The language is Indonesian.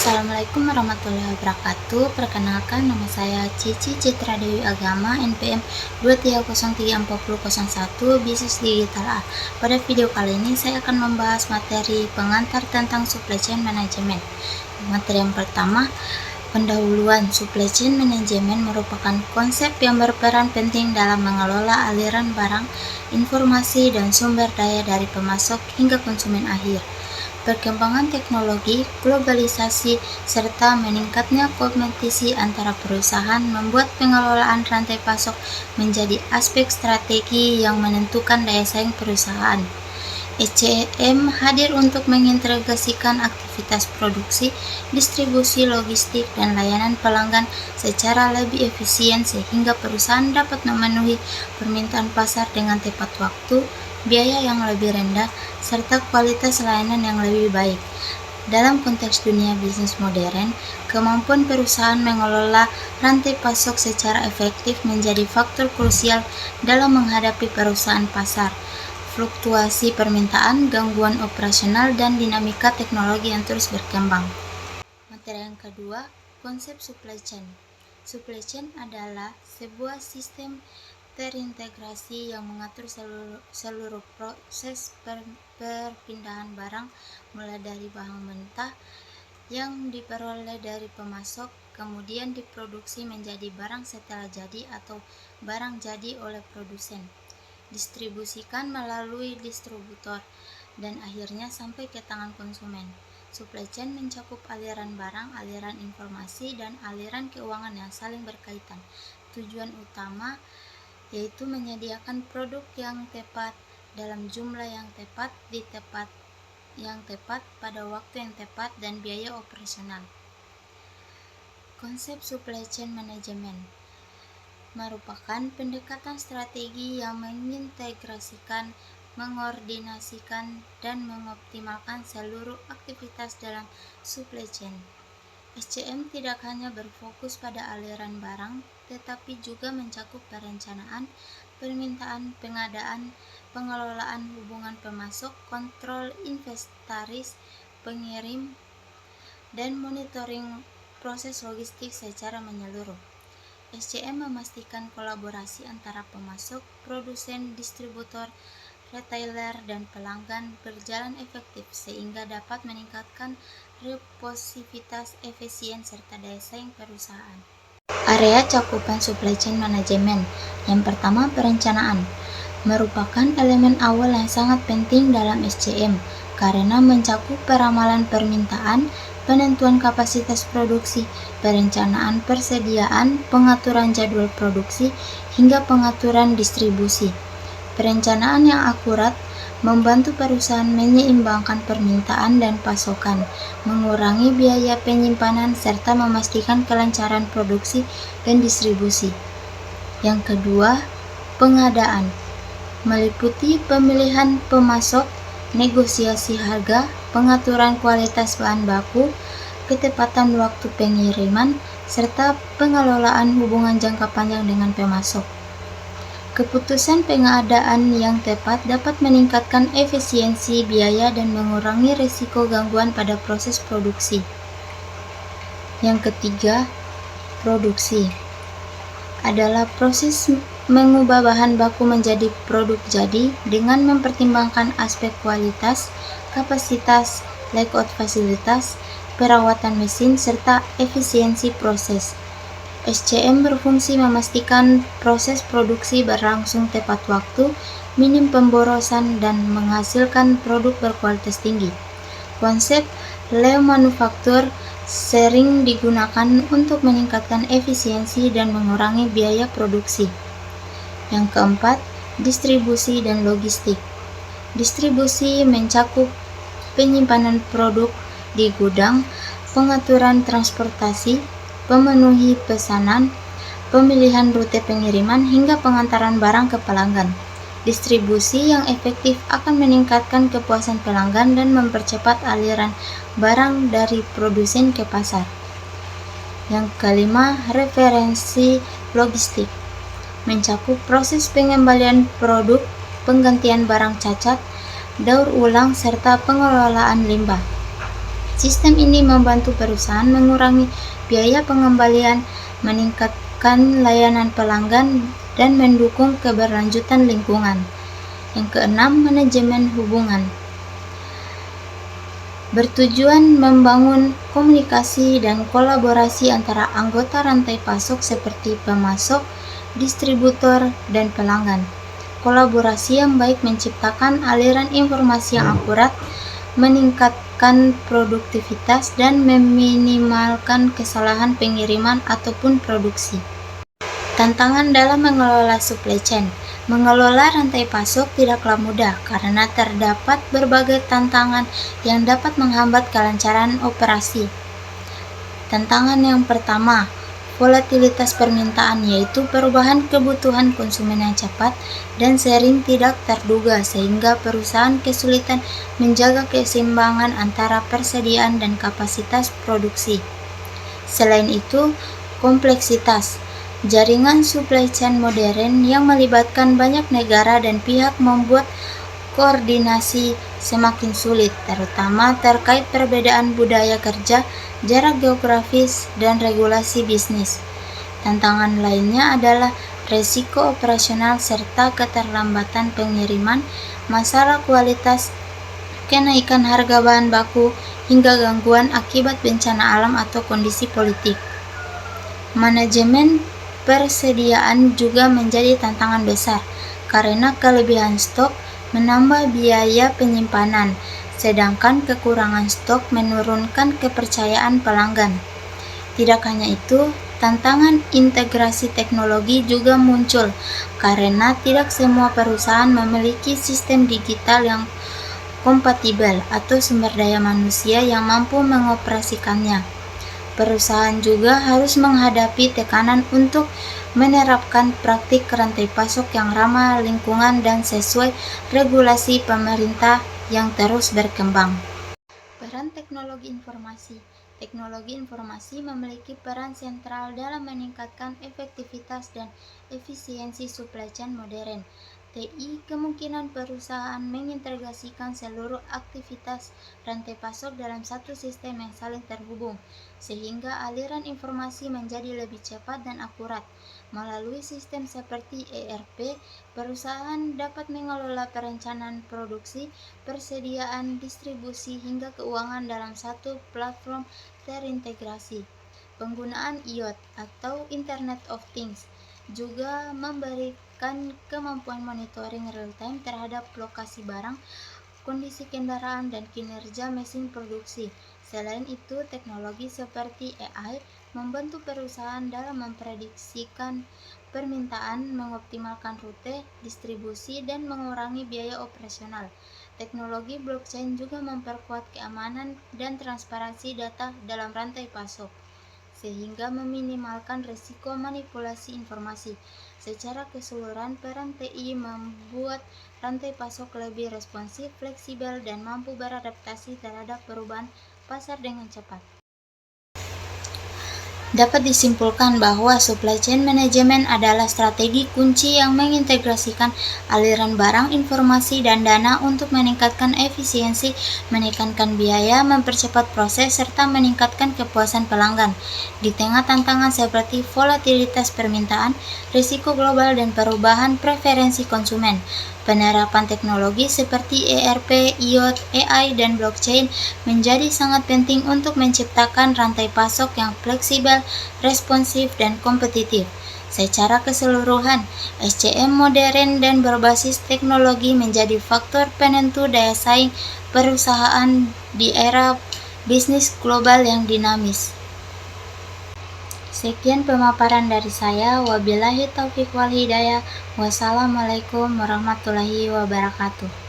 Assalamualaikum warahmatullahi wabarakatuh. Perkenalkan, nama saya Cici Citra Dewi Agama, NPM 2303401, Bisnis Digital A. Pada video kali ini saya akan membahas materi pengantar tentang Supply Chain Management. Materi yang pertama, pendahuluan. Supply Chain Management merupakan konsep yang berperan penting dalam mengelola aliran barang, informasi, dan sumber daya dari pemasok hingga konsumen akhir. Perkembangan teknologi, globalisasi, serta meningkatnya kompetisi antara perusahaan membuat pengelolaan rantai pasok menjadi aspek strategi yang menentukan daya saing perusahaan. SCM hadir untuk mengintegrasikan aktivitas produksi, distribusi, logistik, dan layanan pelanggan secara lebih efisien sehingga perusahaan dapat memenuhi permintaan pasar dengan tepat waktu, biaya yang lebih rendah, serta kualitas layanan yang lebih baik. Dalam konteks dunia bisnis modern, kemampuan perusahaan mengelola rantai pasok secara efektif menjadi faktor krusial dalam menghadapi perusahaan pasar, fluktuasi permintaan, gangguan operasional, dan dinamika teknologi yang terus berkembang. Materi yang kedua, konsep supply chain. Supply chain adalah sebuah sistem terintegrasi yang mengatur seluruh proses perpindahan barang, mulai dari bahan mentah yang diperoleh dari pemasok, kemudian diproduksi menjadi barang setelah jadi atau barang jadi oleh produsen, distribusikan melalui distributor, dan akhirnya sampai ke tangan konsumen. Supply chain mencakup aliran barang, aliran informasi, dan aliran keuangan yang saling berkaitan. Tujuan utama yaitu menyediakan produk yang tepat dalam jumlah yang tepat di tempat yang tepat pada waktu yang tepat dan biaya operasional. Konsep supply chain management merupakan pendekatan strategi yang mengintegrasikan, mengordinasikan, dan mengoptimalkan seluruh aktivitas dalam supply chain. SCM tidak hanya berfokus pada aliran barang, tetapi juga mencakup perencanaan, permintaan, pengadaan, pengelolaan hubungan pemasok, kontrol inventaris, pengirim, dan monitoring proses logistik secara menyeluruh. SCM memastikan kolaborasi antara pemasok, produsen, distributor, retailer, dan pelanggan berjalan efektif sehingga dapat meningkatkan responsivitas, efisien, serta daya saing perusahaan. Area cakupan supply chain management. Yang pertama, perencanaan merupakan elemen awal yang sangat penting dalam SCM karena mencakup peramalan permintaan, penentuan kapasitas produksi, perencanaan persediaan, pengaturan jadwal produksi, hingga pengaturan distribusi. Perencanaan yang akurat membantu perusahaan menyeimbangkan permintaan dan pasokan, mengurangi biaya penyimpanan, serta memastikan kelancaran produksi dan distribusi. Yang kedua, pengadaan meliputi pemilihan pemasok, negosiasi harga, pengaturan kualitas bahan baku, ketepatan waktu pengiriman, serta pengelolaan hubungan jangka panjang dengan pemasok. Keputusan pengadaan yang tepat dapat meningkatkan efisiensi biaya dan mengurangi risiko gangguan pada proses produksi. Yang ketiga, produksi adalah proses mengubah bahan baku menjadi produk jadi dengan mempertimbangkan aspek kualitas, kapasitas, layout fasilitas, perawatan mesin, serta efisiensi proses. SCM berfungsi memastikan proses produksi berlangsung tepat waktu, minim pemborosan, dan menghasilkan produk berkualitas tinggi. Konsep lean manufaktur sering digunakan untuk meningkatkan efisiensi dan mengurangi biaya produksi. Yang keempat, distribusi dan logistik. Distribusi mencakup penyimpanan produk di gudang, pengaturan transportasi, pemenuhi pesanan, pemilihan rute pengiriman, hingga pengantaran barang ke pelanggan. Distribusi yang efektif akan meningkatkan kepuasan pelanggan dan mempercepat aliran barang dari produsen ke pasar. Yang kelima, referensi logistik mencakup proses pengembalian produk, penggantian barang cacat, daur ulang, serta pengelolaan limbah. Sistem ini membantu perusahaan mengurangi biaya pengembalian, meningkatkan layanan pelanggan, dan mendukung keberlanjutan lingkungan. Yang keenam, manajemen hubungan. Bertujuan membangun komunikasi dan kolaborasi antara anggota rantai pasok seperti pemasok, distributor, dan pelanggan. Kolaborasi yang baik menciptakan aliran informasi yang akurat, meningkatkan produktivitas, dan meminimalkan kesalahan pengiriman ataupun produksi. Tantangan dalam mengelola supply chain. Mengelola rantai pasok tidaklah mudah karena terdapat berbagai tantangan yang dapat menghambat kelancaran operasi. Tantangan yang pertama, volatilitas permintaan, yaitu perubahan kebutuhan konsumen yang cepat dan sering tidak terduga sehingga perusahaan kesulitan menjaga keseimbangan antara persediaan dan kapasitas produksi. Selain itu, kompleksitas. Jaringan supply chain modern yang melibatkan banyak negara dan pihak membuat koordinasi semakin sulit, terutama terkait perbedaan budaya kerja, jarak geografis, dan regulasi bisnis. Tantangan lainnya adalah resiko operasional serta keterlambatan pengiriman, masalah kualitas, kenaikan harga bahan baku, hingga gangguan akibat bencana alam atau kondisi politik. Manajemen persediaan juga menjadi tantangan besar, karena kelebihan stok menambah biaya penyimpanan, sedangkan kekurangan stok menurunkan kepercayaan pelanggan. Tidak hanya itu, tantangan integrasi teknologi juga muncul, karena tidak semua perusahaan memiliki sistem digital yang kompatibel atau sumber daya manusia yang mampu mengoperasikannya. Perusahaan juga harus menghadapi tekanan untuk menerapkan praktik rantai pasok yang ramah lingkungan dan sesuai regulasi pemerintah yang terus berkembang. Peran teknologi informasi. Teknologi informasi memiliki peran sentral dalam meningkatkan efektivitas dan efisiensi supply chain modern. TI kemungkinan perusahaan mengintegrasikan seluruh aktivitas rantai pasok dalam satu sistem yang saling terhubung, sehingga aliran informasi menjadi lebih cepat dan akurat. Melalui sistem seperti ERP, perusahaan dapat mengelola perencanaan produksi, persediaan, distribusi, hingga keuangan dalam satu platform terintegrasi. Penggunaan IoT atau Internet of Things juga memberikan kemampuan monitoring real-time terhadap lokasi barang, kondisi kendaraan, dan kinerja mesin produksi. Selain itu, teknologi seperti AI membantu perusahaan dalam memprediksikan permintaan, mengoptimalkan rute, distribusi, dan mengurangi biaya operasional. Teknologi blockchain juga memperkuat keamanan dan transparansi data dalam rantai pasok, sehingga meminimalkan risiko manipulasi informasi. Secara keseluruhan, peran TI membuat rantai pasok lebih responsif, fleksibel, dan mampu beradaptasi terhadap perubahan pasar dengan cepat. Dapat disimpulkan bahwa supply chain management adalah strategi kunci yang mengintegrasikan aliran barang, informasi, dan dana untuk meningkatkan efisiensi, menekankan biaya, mempercepat proses, serta meningkatkan kepuasan pelanggan. Di tengah tantangan seperti volatilitas permintaan, risiko global, dan perubahan preferensi konsumen, penerapan teknologi seperti ERP, IoT, AI, dan blockchain menjadi sangat penting untuk menciptakan rantai pasok yang fleksibel, responsif, dan kompetitif. Secara keseluruhan, SCM modern dan berbasis teknologi menjadi faktor penentu daya saing perusahaan di era bisnis global yang dinamis. Sekian pemaparan dari saya. Wabillahi taufiq wal hidayah. Wassalamualaikum warahmatullahi wabarakatuh.